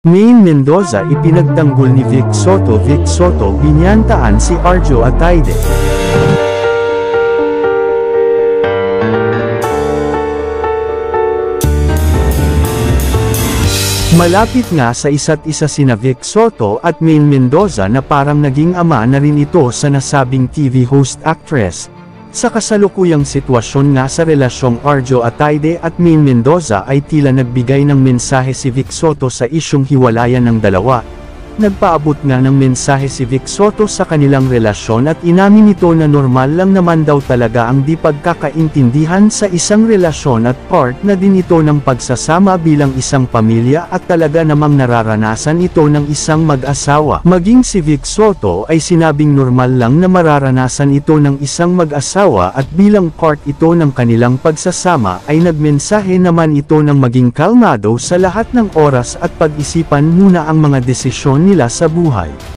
Maine Mendoza ipinagtanggol ni Vic Soto. Vic Soto binyantaan si Arjo Ataide. Malapit nga sa isa't isa sina Vic Soto at Maine Mendoza na parang naging ama na rin ito sa nasabing TV host actress. Sa kasalukuyang sitwasyon nga sa relasyong Arjo Ataide at Maine Mendoza ay tila nagbigay ng mensahe si Vic Soto sa isyung hiwalayan ng dalawa. Nagpaabot nga ng mensahe si Vic Soto sa kanilang relasyon at inamin nito na normal lang naman daw talaga ang di pagkakaintindihan sa isang relasyon at part na din ito ng pagsasama bilang isang pamilya at talaga namang nararanasan ito ng isang mag-asawa. Maging si Vic Soto ay sinabing normal lang na mararanasan ito ng isang mag-asawa at bilang part ito ng kanilang pagsasama ay nagmensahe naman ito ng maging kalmado sa lahat ng oras at pag-isipan muna ang mga desisyon nila sa buhay.